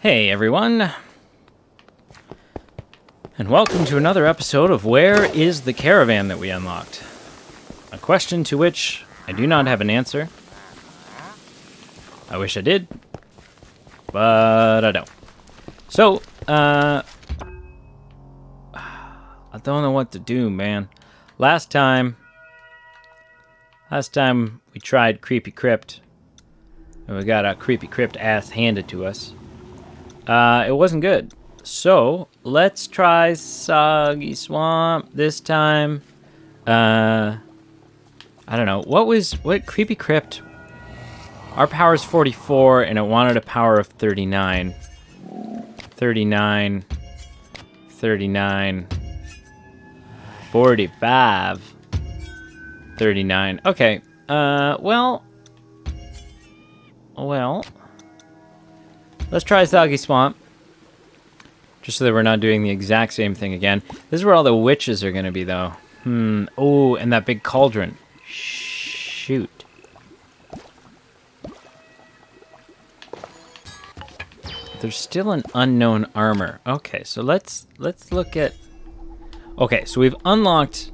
Hey everyone, and welcome to another episode of Where is the Caravan that we unlocked? A question to which I do not have an answer. I wish I did, but I don't. So, I don't know what to do, man. Last time we tried Creepy Crypt, and we got a Creepy Crypt ass handed to us. It wasn't good. So, let's try Soggy Swamp this time. I don't know. What Creepy Crypt? Our power is 44, and it wanted a power of 39. 39. 39. 45. 39. Okay. Well. Let's try Soggy Swamp. Just so that we're not doing the exact same thing again. This is where all the witches are going to be, though. Oh, and that big cauldron. Shoot. There's still an unknown armor. Okay, so let's look at... Okay, so we've unlocked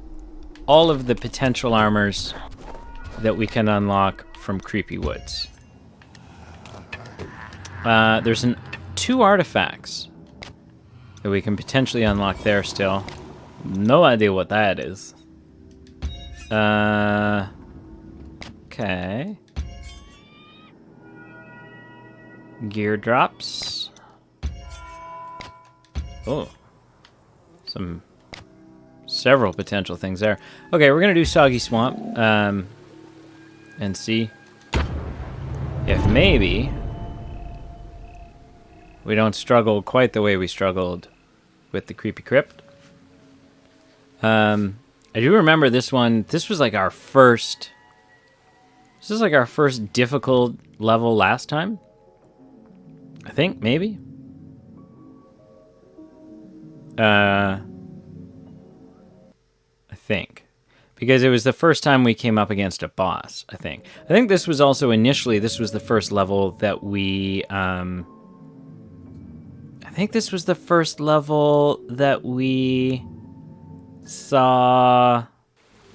all of the potential armors that we can unlock from Creepy Woods. There's two artifacts that we can potentially unlock there still. No idea what that is. Okay. Gear drops. Oh. Several potential things there. Okay, we're gonna do Soggy Swamp. And see if maybe we don't struggle quite the way we struggled with the Creepy Crypt. I do remember this one. This was like our first... This is like our first difficult level last time. I think, maybe? I think. Because it was the first time we came up against a boss, I think. I think this was also initially, this was the first level that we... I think this was the first level that we saw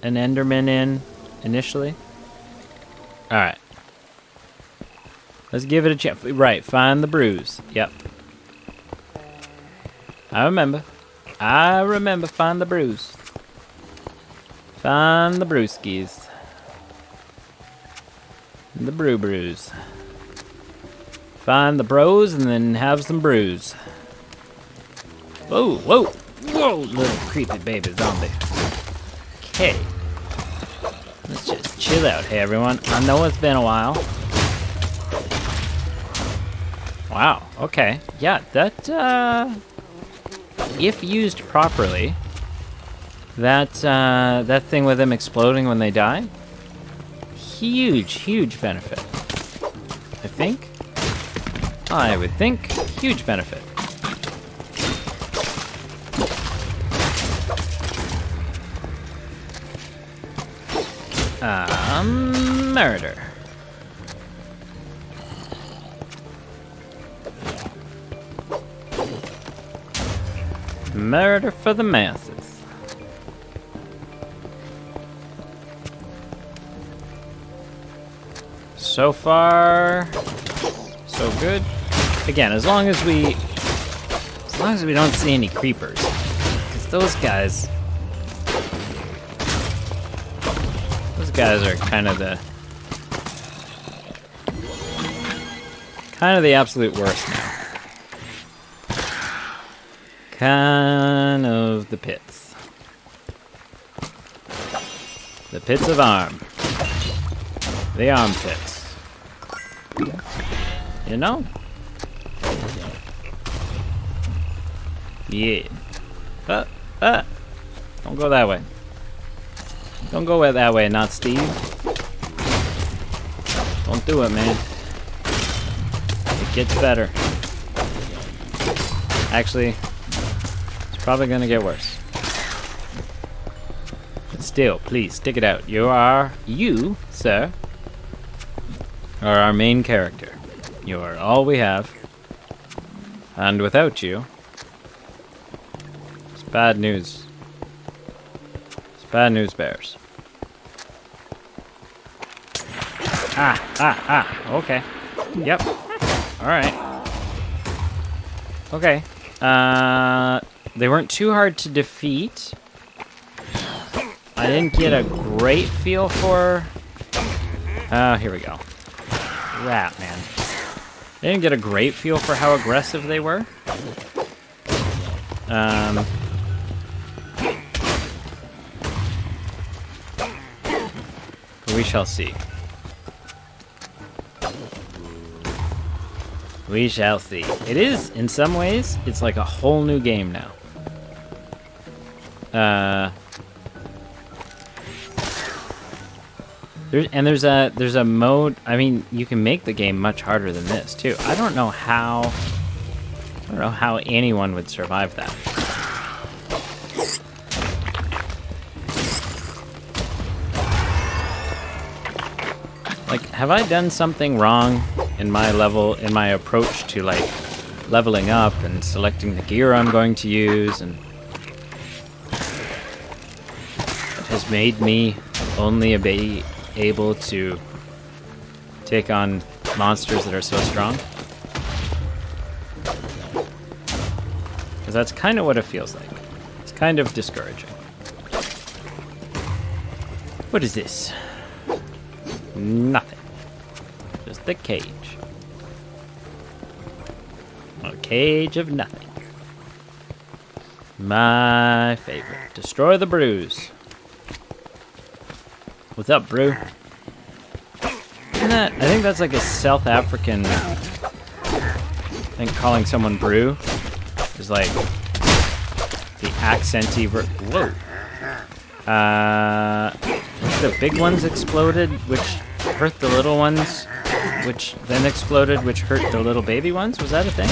an Enderman in initially. Alright. Let's give it a chance. Right, find the bruise. Yep. I remember, find the bruise. Find the brewskis. The brews. Find the bros and then have some brews. Whoa, whoa, whoa, little creepy baby zombie. Okay. Let's just chill out, hey everyone. I know it's been a while. Wow, okay. Yeah, that, if used properly, that thing with them exploding when they die, huge benefit. I think. I would think huge benefit. Murder. Murder for the masses. So far, so good. Again, as long as we don't see any creepers, because those guys are kind of the absolute worst now. Kind of the pits. The pits of arm. The armpits. You know? Yeah. Don't go that way. Don't go that way, not Steve. Don't do it, man. It gets better. Actually, it's probably gonna get worse. But still, please, stick it out. You, sir, are our main character. You are all we have. And without you, it's bad news. It's bad news, bears. Okay. Yep. Alright. Okay. They weren't too hard to defeat. I didn't get a great feel for... here we go. Rat, man. I didn't get a great feel for how aggressive they were. But we shall see. We shall see. It is, in some ways, it's like a whole new game now. There's a mode. I mean, you can make the game much harder than this too. I don't know how anyone would survive that. Like, have I done something wrong in my approach to like leveling up and selecting the gear I'm going to use, and it has made me only be able to take on monsters that are so strong? Because that's kind of what it feels like. It's kind of discouraging. What is this? Nothing. Just the cage. A cage of nothing. My favorite. Destroy the brews. What's up, brew? Isn't that? I think that's like a South African. I think calling someone brew is like the accenty. Whoa. The big ones exploded, which hurt the little ones, which then exploded, which hurt the little baby ones. Was that a thing?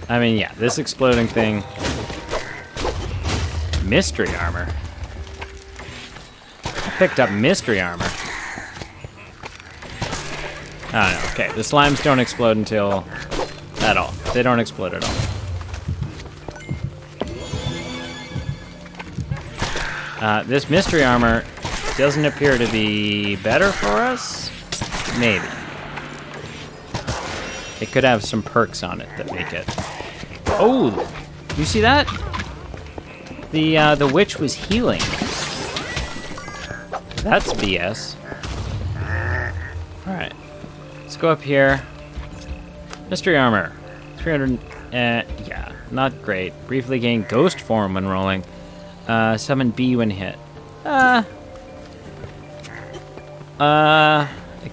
I mean, yeah, this exploding thing. Mystery armor. I picked up mystery armor. I don't know. Okay, the slimes don't explode until... at all. They don't explode at all. This mystery armor doesn't appear to be better for us. Maybe. It could have some perks on it that make it... Oh! You see that? The witch was healing. That's BS. Alright. Let's go up here. Mystery armor. 300... yeah. Not great. Briefly gain ghost form when rolling. Summon B when hit. It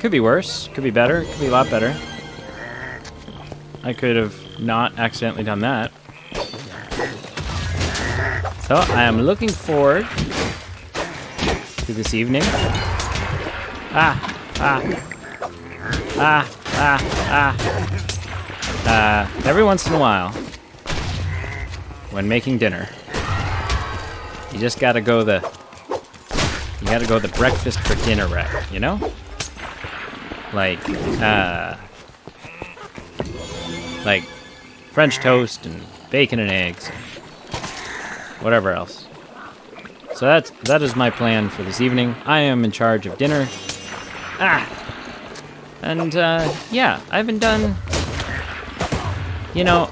could be worse. Could be better. Could be a lot better. I could have not accidentally done that. So, I am looking forward to this evening. Every once in a while, when making dinner, you just gotta go the breakfast for dinner route, you know? Like French toast and bacon and eggs, and whatever else. So that is my plan for this evening. I am in charge of dinner. And yeah, I haven't done. You know,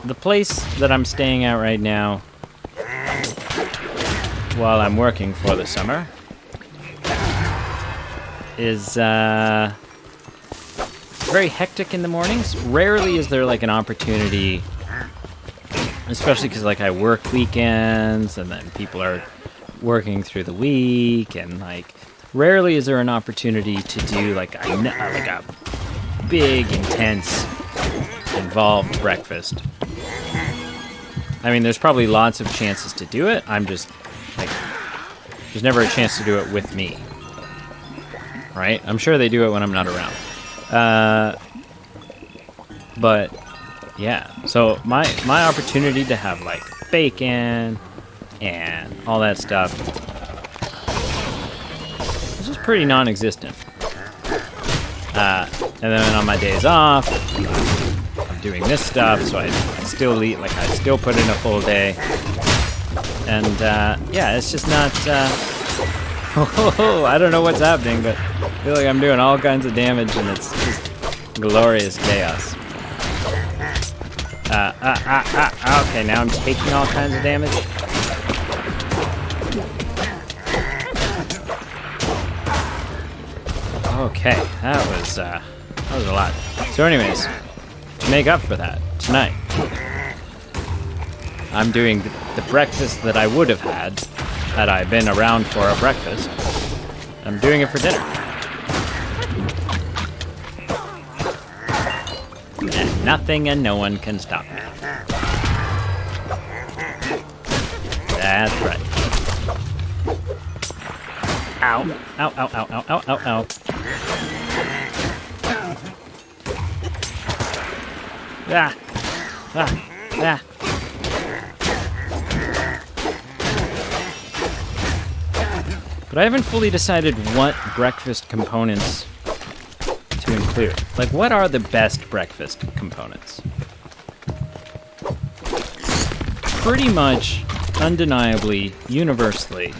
the place that I'm staying at right now, while I'm working for the summer, is very hectic in the mornings. Rarely is there like an opportunity, especially because like I work weekends and then people are working through the week, and like rarely is there an opportunity to do like a big, intense, involved breakfast. I mean, there's probably lots of chances to do it. I'm just like, there's never a chance to do it with me, right? I'm sure they do it when I'm not around. But yeah, so my opportunity to have like bacon and all that stuff is just pretty non-existent. And then on my days off, I'm doing this stuff, so I still eat, like I still put in a full day. And yeah, it's just not, I don't know what's happening, but I feel like I'm doing all kinds of damage and it's just glorious chaos. Okay, now I'm taking all kinds of damage. Okay, that was a lot. So anyways, to make up for that, tonight, I'm doing the breakfast that I would have had I been around for a breakfast. I'm doing it for dinner. And nothing and no one can stop me. That's right. Ow. Ow, ow, ow, ow, ow, ow, ow. Ah. Ah. Ah. But I haven't fully decided what breakfast components to include. Like, what are the best breakfast components? Pretty much, undeniably, universally,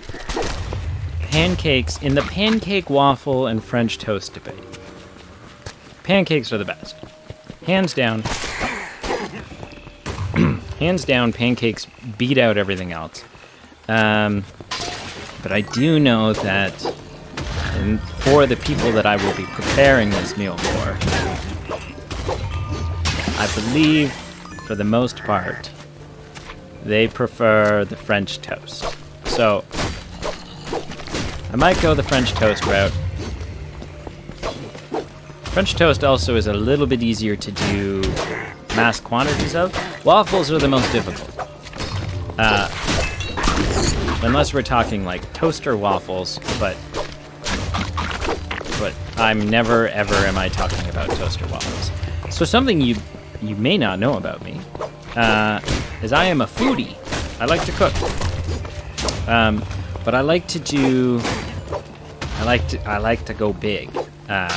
pancakes in the pancake, waffle, and French toast debate. Pancakes are the best. Hands down. Hands down, pancakes beat out everything else. But I do know that for the people that I will be preparing this meal for, I believe, for the most part, they prefer the French toast. So, I might go the French toast route. French toast also is a little bit easier to do mass quantities of. Waffles are the most difficult. Unless we're talking like toaster waffles, but I'm never ever am I talking about toaster waffles. So something you may not know about me is I am a foodie. I like to cook, but I like to do. I like to go big. I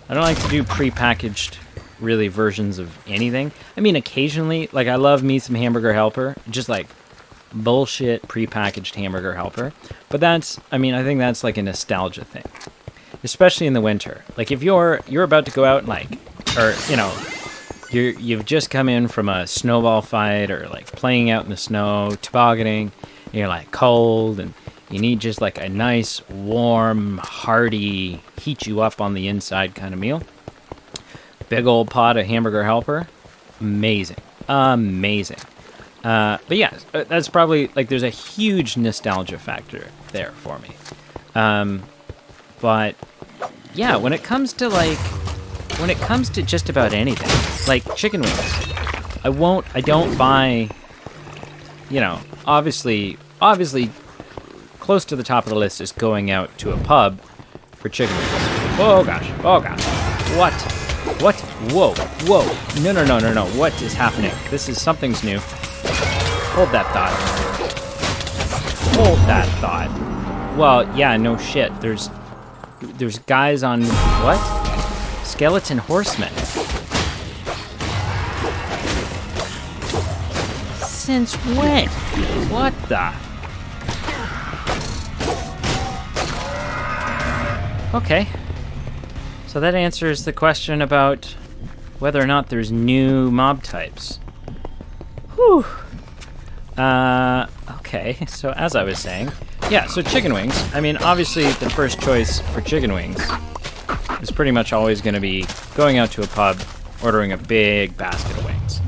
don't like to do prepackaged, really, versions of anything. I mean, occasionally, like I love me some Hamburger Helper, just like bullshit prepackaged Hamburger Helper. But that's, I mean, I think that's like a nostalgia thing, especially in the winter. Like if you're about to go out and like, or you know, you've just come in from a snowball fight or like playing out in the snow, tobogganing, and you're like cold and you need just like a nice, warm, hearty, heat you up on the inside kind of meal. Big old pot of Hamburger Helper. Amazing. Amazing. But yeah, that's probably, like, there's a huge nostalgia factor there for me. But yeah, when it comes to just about anything, like chicken wings, I don't buy, you know, obviously, close to the top of the list is going out to a pub for chicken wings. Oh gosh, what? Whoa, no, what is happening? Something's new. Hold that thought. Well, yeah, no shit. There's guys on what? Skeleton horsemen. Since when? What the? Okay. So that answers the question about whether or not there's new mob types. Whew. Okay, so as I was saying, yeah, so chicken wings. I mean, obviously the first choice for chicken wings is pretty much always going to be going out to a pub, ordering a big basket of wings.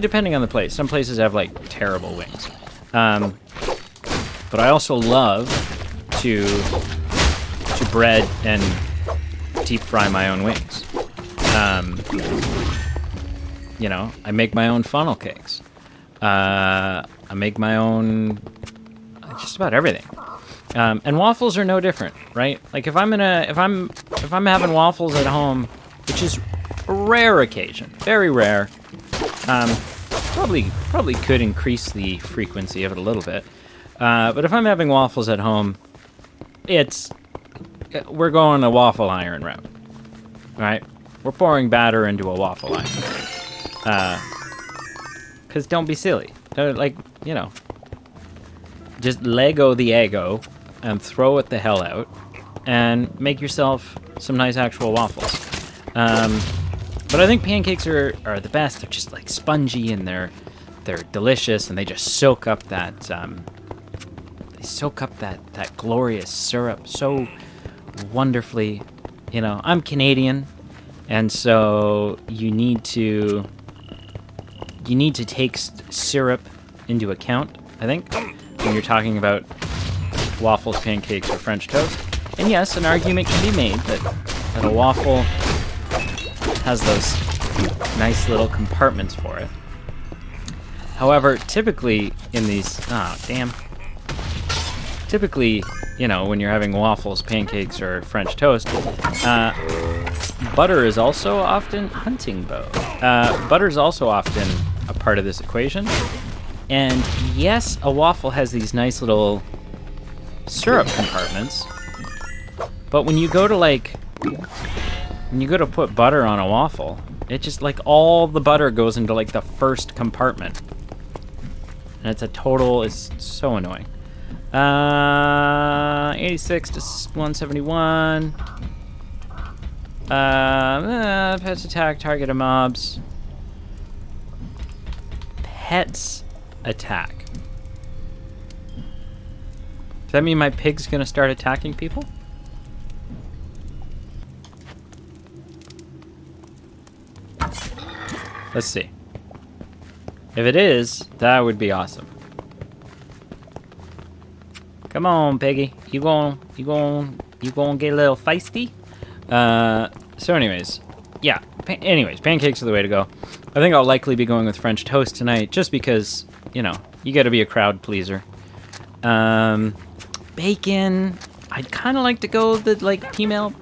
Depending on the place. Some places have, like, terrible wings. But I also love to bread and deep fry my own wings. You know, I make my own funnel cakes. I make my own just about everything. And waffles are no different, right? Like if I'm having waffles at home, which is a rare occasion, very rare. Probably could increase the frequency of it a little bit. But if I'm having waffles at home, we're going the waffle iron route, right? We're pouring batter into a waffle iron. Because don't be silly. Like, you know, just Lego the Eggo and throw it the hell out and make yourself some nice actual waffles. But I think pancakes are the best. They're just like spongy and they're delicious and they just soak up that that glorious syrup so wonderfully. You know, I'm Canadian, and so you need to take syrup into account, I think, when you're talking about waffles, pancakes, or French toast. And yes, an argument can be made that a waffle has those nice little compartments for it. However, typically in these... Oh, damn. Typically, you know, when you're having waffles, pancakes, or French toast, butter is also often... Hunting bow. Butter is also often a part of this equation. And yes, a waffle has these nice little syrup compartments. But when you go to, like... When you go to put butter on a waffle, it just, like, all the butter goes into, like, the first compartment. And it's so annoying. 86 to 171. Pets attack targeted mobs. Pets attack. Does that mean my pig's gonna start attacking people? Let's see. If it is, that would be awesome. Come on, piggy. You gon' get a little feisty? So anyways, yeah. Pancakes are the way to go. I think I'll likely be going with French toast tonight, just because, you know, you gotta be a crowd pleaser. Bacon. I'd kind of like to go the, like, female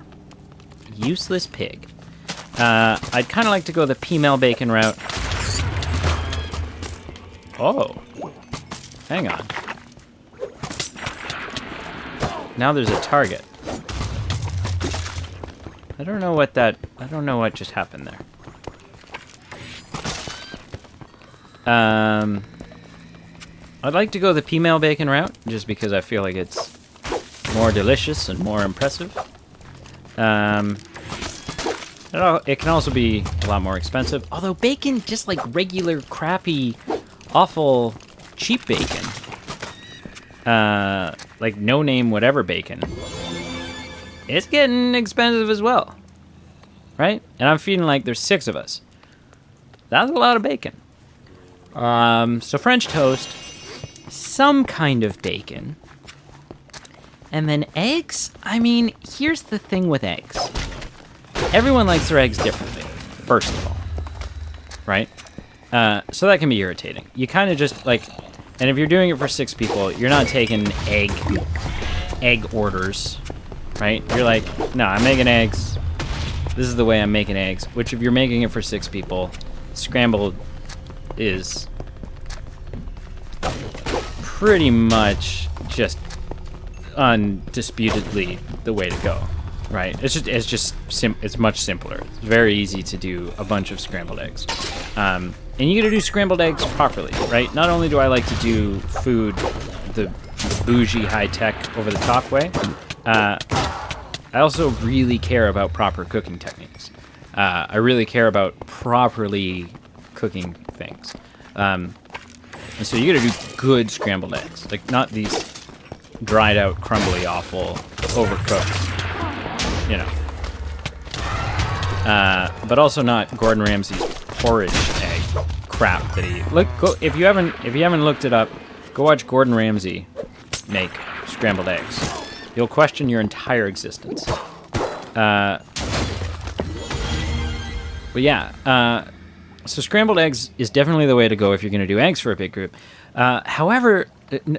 useless pig. I'd kind of like to go the female bacon route. Oh. Hang on. Now there's a target. I don't know what just happened there. I'd like to go the female bacon route, just because I feel like it's more delicious and more impressive. It can also be a lot more expensive. Although bacon, just like regular, crappy, awful, cheap bacon, like no-name whatever bacon, it's getting expensive as well, right? And I'm feeling like there's 6 of us. That's a lot of bacon. So French toast, some kind of bacon, and then eggs. I mean, here's the thing with eggs. Everyone likes their eggs differently, first of all, right? So that can be irritating. You kind of just, like, and if you're doing it for 6 people, you're not taking egg orders, right? You're like, no, I'm making eggs. This is the way I'm making eggs. Which, if you're making it for 6 people, scrambled is pretty much just undisputedly the way to go. Right, it's much simpler. It's very easy to do a bunch of scrambled eggs, and you got to do scrambled eggs properly, right? Not only do I like to do food the bougie, high-tech, over-the-top way, I also really care about proper cooking techniques. I really care about properly cooking things, and so you got to do good scrambled eggs, like not these dried-out, crumbly, awful, overcooked. You know, but also not Gordon Ramsay's porridge egg crap that he if you haven't looked it up, go watch Gordon Ramsay make scrambled eggs. You'll question your entire existence. But yeah, so scrambled eggs is definitely the way to go if you're going to do eggs for a big group. However,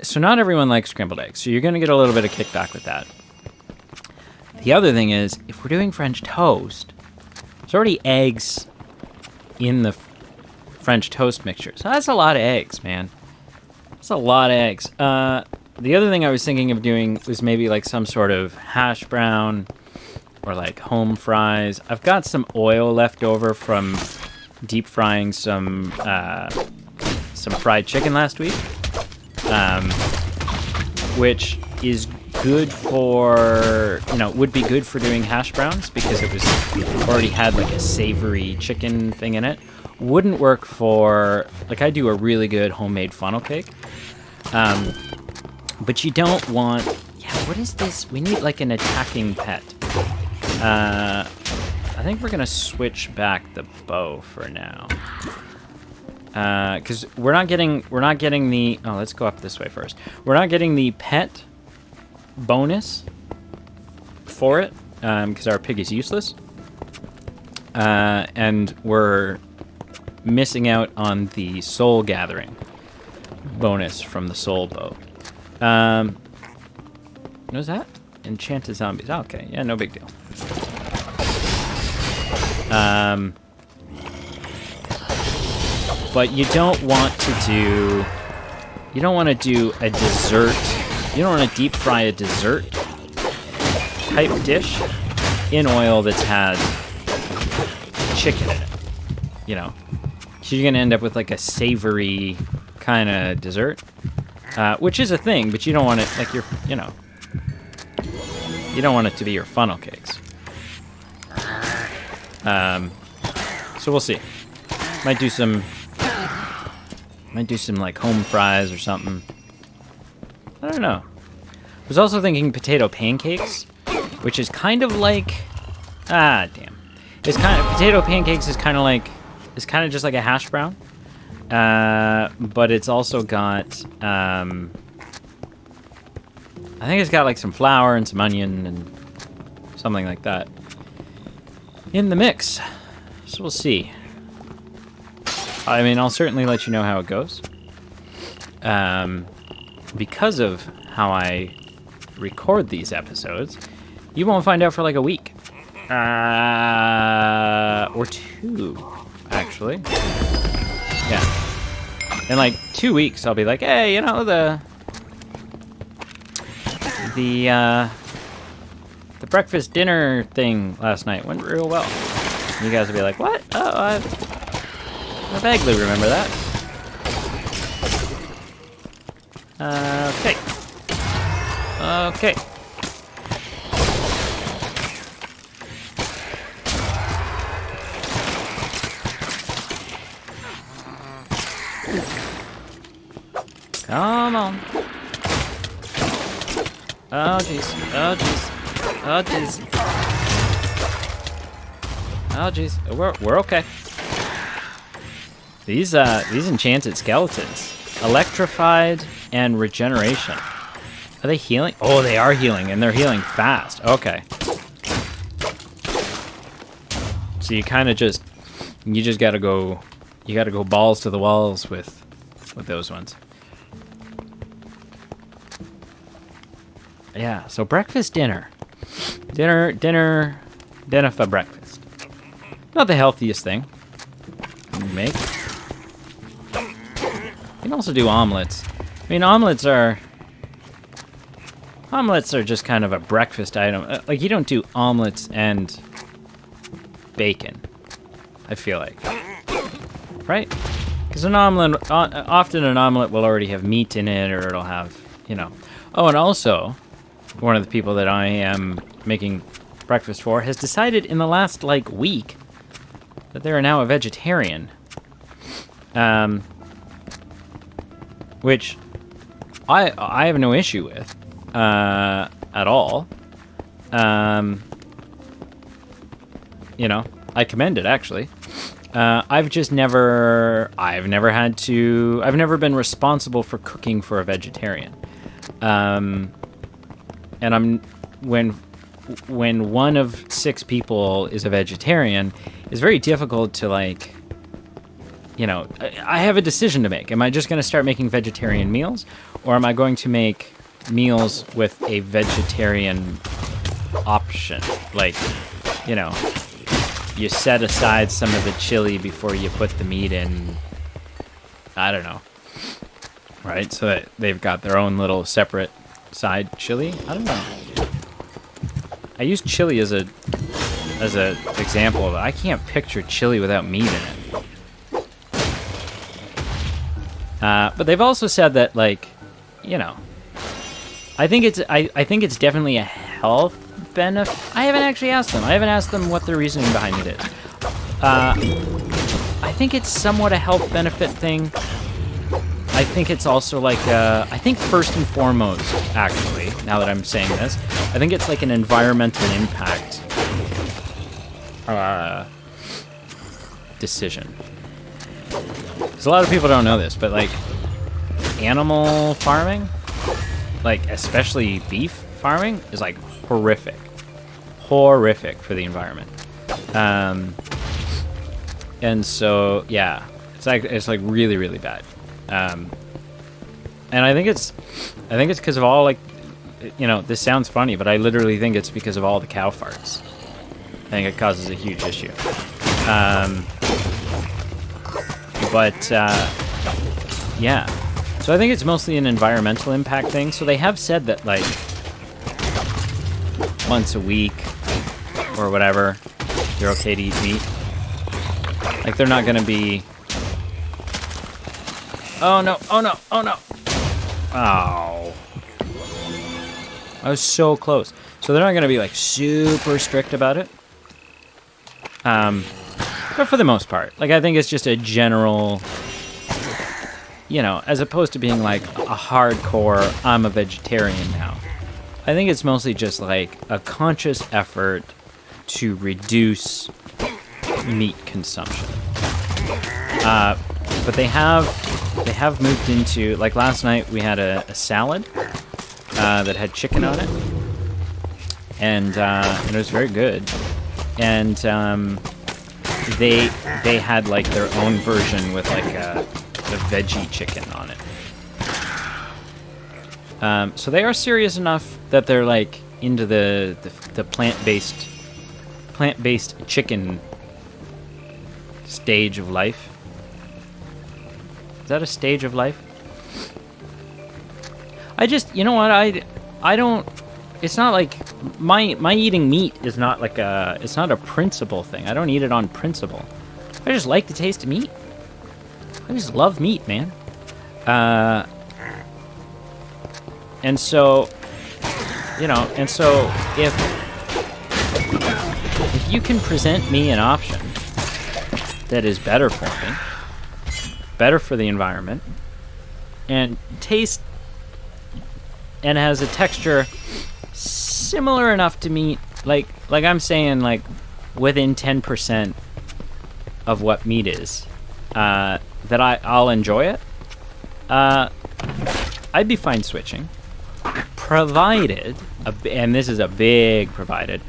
so not everyone likes scrambled eggs, so you're going to get a little bit of kickback with that. The other thing is, if we're doing French toast, there's already eggs in the French toast mixture. So that's a lot of eggs, man. That's a lot of eggs. the other thing I was thinking of doing was maybe like some sort of hash brown or like home fries. I've got some oil left over from deep frying some fried chicken last week, which is good for, would be good for doing hash browns because it already had like a savory chicken thing in it. Wouldn't work for, like, I do a really good homemade funnel cake. But you don't want, what is this? We need like an attacking pet. I think we're gonna switch back the bow for now. Because we're not getting the, let's go up this way first. We're not getting the pet bonus for it, because our pig is useless. And we're missing out on the soul gathering bonus from the soul bow. What was that? Enchanted zombies. Oh, okay, yeah, no big deal. But you don't want to do a dessert. You don't want to deep fry a dessert type dish in oil that's had chicken in it. So you're gonna end up with like a savory kind of dessert, which is a thing, but you don't want it like you don't want it to be your funnel cakes. So we'll see. Might do some like home fries or something. I don't know. I was also thinking potato pancakes, which is kind of like, potato pancakes is kind of just like a hash brown, but it's also got, I think it's got like some flour and some onion and something like that in the mix. So we'll see. I mean, I'll certainly let you know how it goes. Because of how I record these episodes, you won't find out for like a week. Or 2, actually. Yeah. In like 2 weeks, I'll be like, hey, the breakfast dinner thing last night went real well. And you guys will be like, what? Oh, I vaguely remember that. Okay. Okay. Come on. Oh, jeez. Oh, jeez. Oh, jeez. Oh, jeez. We're okay. These enchanted skeletons. Electrified and regeneration. Are they healing? Oh, they are healing, and they're healing fast. Okay. So you kind of just gotta go balls to the walls with those ones. Yeah, so breakfast, dinner for breakfast. Not the healthiest thing you make. You can also do omelets. I mean, omelets are just kind of a breakfast item. Like, you don't do omelets and bacon, I feel like. Right? Because often an omelet will already have meat in it, or it'll have, Oh, and also, one of the people that I am making breakfast for has decided in the last, week that they are now a vegetarian. Which I have no issue with at all. I commend it, actually. I've never been responsible for cooking for a vegetarian. And when one of 6 people is a vegetarian, it's very difficult to I have a decision to make. Am I just going to start making vegetarian meals, or am I going to make meals with a vegetarian option? You set aside some of the chili before you put the meat in. I don't know. right? So that they've got their own little separate side chili. I don't know. I use chili as a example of it. I can't picture chili without meat in it. But they've also said that, like, you know, I think it's definitely a health benefit. I haven't actually asked them. I haven't asked them what their reasoning behind it is. I think it's somewhat a health benefit thing. I think it's also like, I think first and foremost, actually, now that I'm saying this, I think it's like an environmental impact decision. Because a lot of people don't know this, but like animal farming, like especially beef farming, is like horrific for the environment. And so yeah, it's like really, really bad. And I think it's because of all, like, you know, this sounds funny, but I literally think it's because of all the cow farts. I think it causes a huge issue. Yeah. So I think it's mostly an environmental impact thing. So they have said that, like, once a week or whatever, you're okay to eat meat. Like, they're not going to be... Oh, no. Oh, no. Oh, no. Oh. I was so close. So they're not going to be, like, super strict about it. But for the most part, like, I think it's just a general, you know, as opposed to being like a hardcore, I'm a vegetarian now. I think it's mostly just like a conscious effort to reduce meat consumption. But they have moved into, like, last night we had a salad that had chicken on it, and it was very good. And they had like their own version with like a veggie chicken on it. So they are serious enough that they're like into the plant-based chicken stage of life. Is that a stage of life? I just, you know what, I don't, it's not like my eating meat is not like it's not a principle thing. I don't eat it on principle. I just like the taste of meat. I just love meat, man. And so, you know, if you can present me an option that is better for me, better for the environment, and taste and has a texture similar enough to meat, like I'm saying, like within 10% of what meat is, that I'll enjoy it, I'd be fine switching, provided, and this is a big provided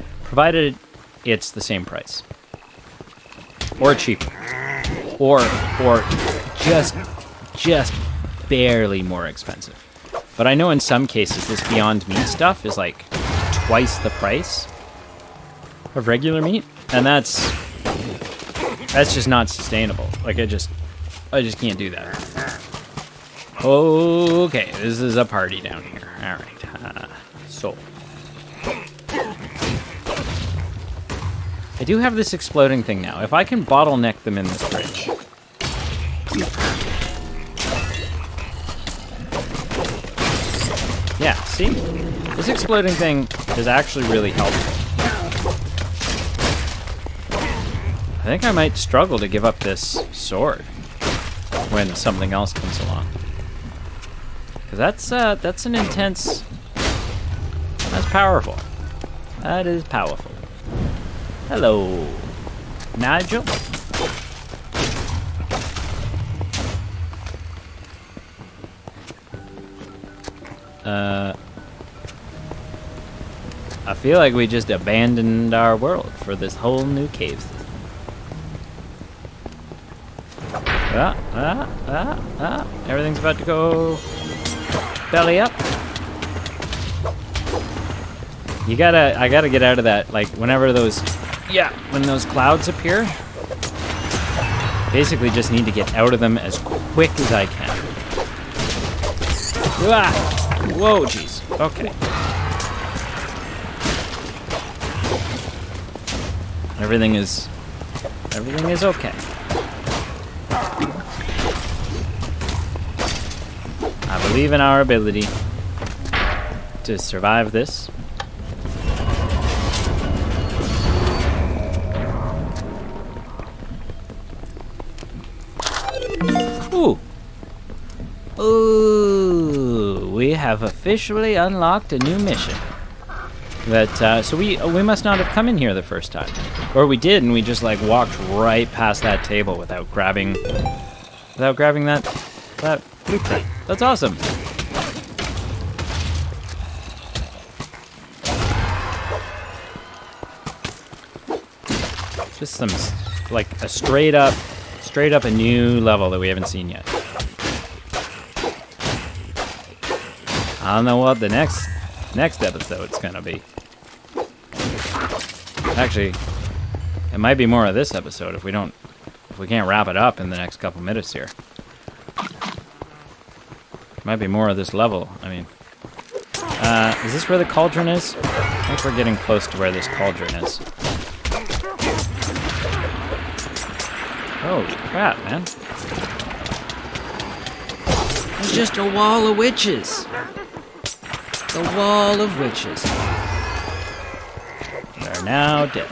it's the same price, or cheaper, or just barely more expensive. But I know in some cases this Beyond Meat stuff is like twice the price of regular meat, and that's just not sustainable. Like, I just can't do that. Okay, this is a party down here. All right, so I do have this exploding thing now. If I can bottleneck them in this fridge. Yeah, see? This exploding thing is actually really helpful. I think I might struggle to give up this sword when something else comes along. Because that's an intense... That's powerful. That is powerful. Hello, Nigel. I feel like we just abandoned our world for this whole new cave system. Everything's about to go belly up. I gotta get out of that, like, whenever those, when those clouds appear, basically just need to get out of them as quick as I can. Ah! Whoa, jeez. Okay. Everything is okay. I believe in our ability to survive this. Ooh. Ooh, we have officially unlocked a new mission. That so we must not have come in here the first time, or we did, and we just like walked right past that table without grabbing that blueprint. That's awesome. Just some like a straight up a new level that we haven't seen yet. I don't know what the next episode's gonna be. Actually, it might be more of this episode if we can't wrap it up in the next couple minutes here. Might be more of this level. I mean, is this where the cauldron is? I think we're getting close to where this cauldron is. Holy crap, man. There's just a wall of witches. The wall of witches. They're now dead.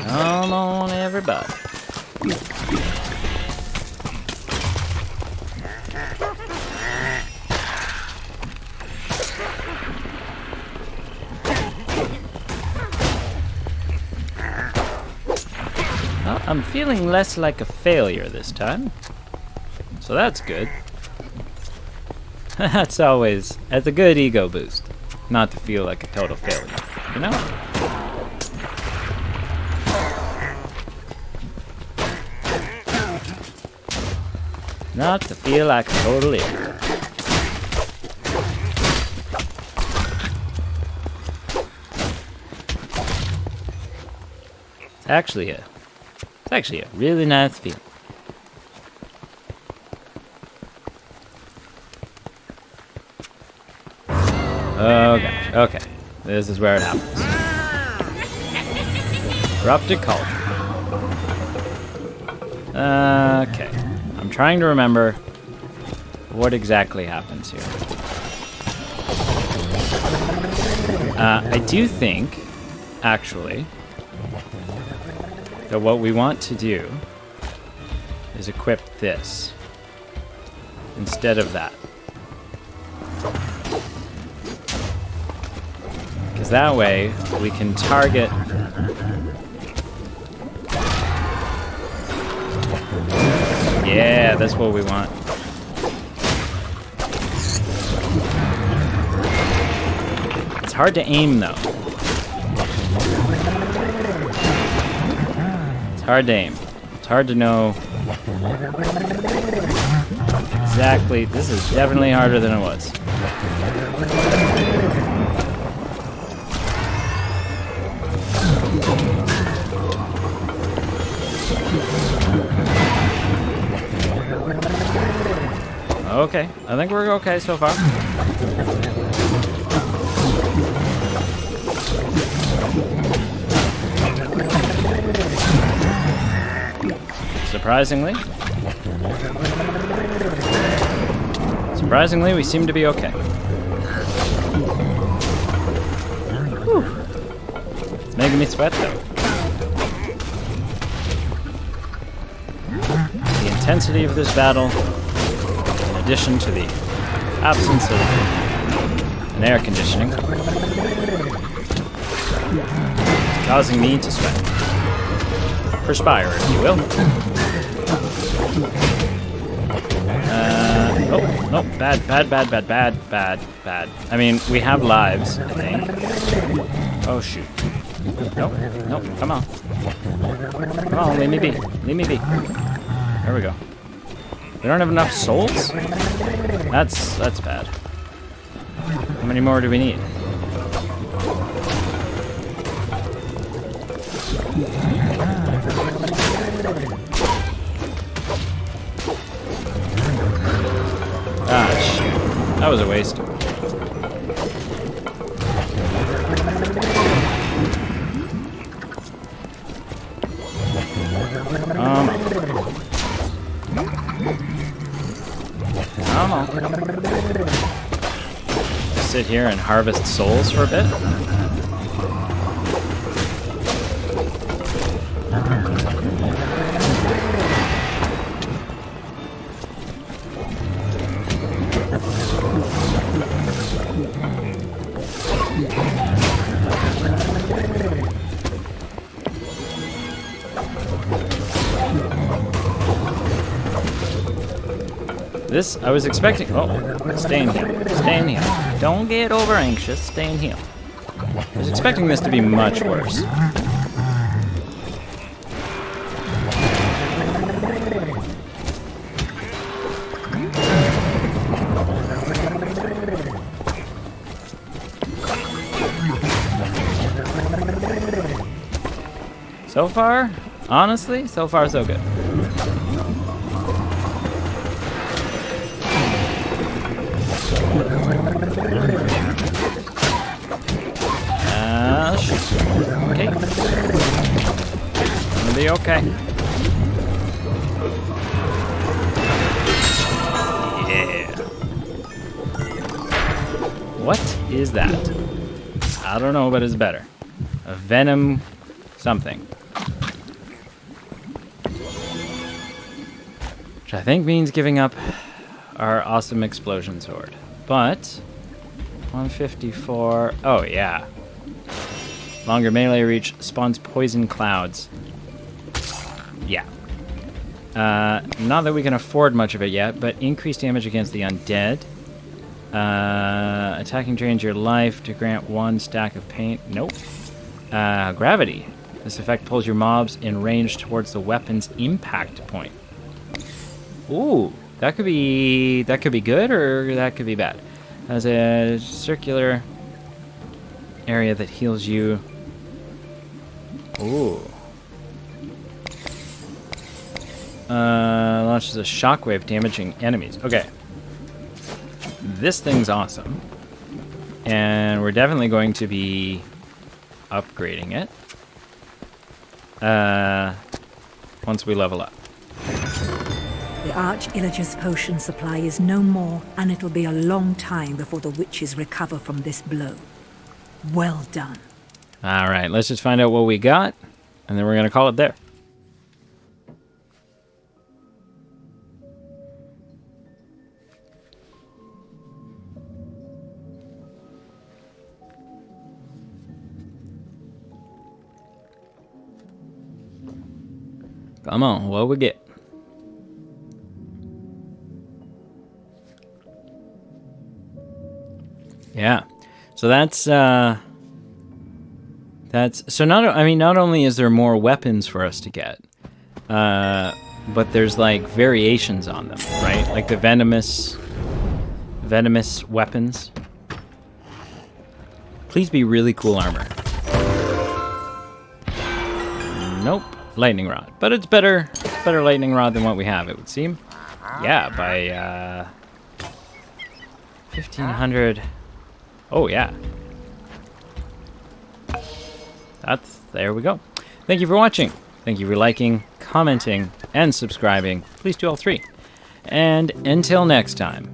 Come on, everybody. Well, I'm feeling less like a failure this time, so that's good. That's a good ego boost, not to feel like a total failure, you know? Not to feel like a total idiot. It's actually a really nice feeling. Oh gosh, okay. This is where it happens. Corrupted cauldron. Okay. I'm trying to remember what exactly happens here. I do think, actually, that what we want to do is equip this instead of that. Because that way we can target yeah, that's what we want. It's hard to aim though. It's hard to aim. It's hard to know exactly. This is definitely harder than it was. Okay, I think we're okay so far. Surprisingly, we seem to be okay. Whew. It's making me sweat though. The intensity of this battle, in addition to the absence of an air conditioning, is causing me to sweat. Perspire, if you will. Oh, no, bad. I mean, we have lives, I think. Oh, shoot. Nope, come on. Come on, leave me be. There we go. We don't have enough souls? That's bad. How many more do we need? Ah, shit. That was a waste. Come on. Sit here and harvest souls for a bit. This, I was expecting. Oh, stay in here. Stay in here. Don't get over anxious. Stay in here. I was expecting this to be much worse. So far, honestly, so far so good. Okay. It'll be okay. Yeah. What is that? I don't know, but it's better. A venom something. Which I think means giving up our awesome explosion sword. But 154. Oh, yeah. Longer melee reach spawns poison clouds. Yeah. Not that we can afford much of it yet, but increased damage against the undead. Attacking drains your life to grant 1 stack of paint. Nope. Gravity. This effect pulls your mobs in range towards the weapon's impact point. Ooh, that could be good or that could be bad. As a circular area that heals you. Ooh. Launches a shockwave damaging enemies. Okay. This thing's awesome. And we're definitely going to be upgrading it. Once we level up. The Arch-Illager's potion supply is no more, and it'll be a long time before the witches recover from this blow. Well done. All right, let's just find out what we got, and then we're going to call it there. Come on, what we get? Yeah, so that's so not only is there more weapons for us to get, but there's like variations on them, right? Like the venomous weapons. Please be really cool armor. Nope, lightning rod, but it's better lightning rod than what we have, it would seem. Yeah, by 1500. Oh, yeah. There we go. Thank you for watching. Thank you for liking, commenting, and subscribing. Please do all 3. And until next time.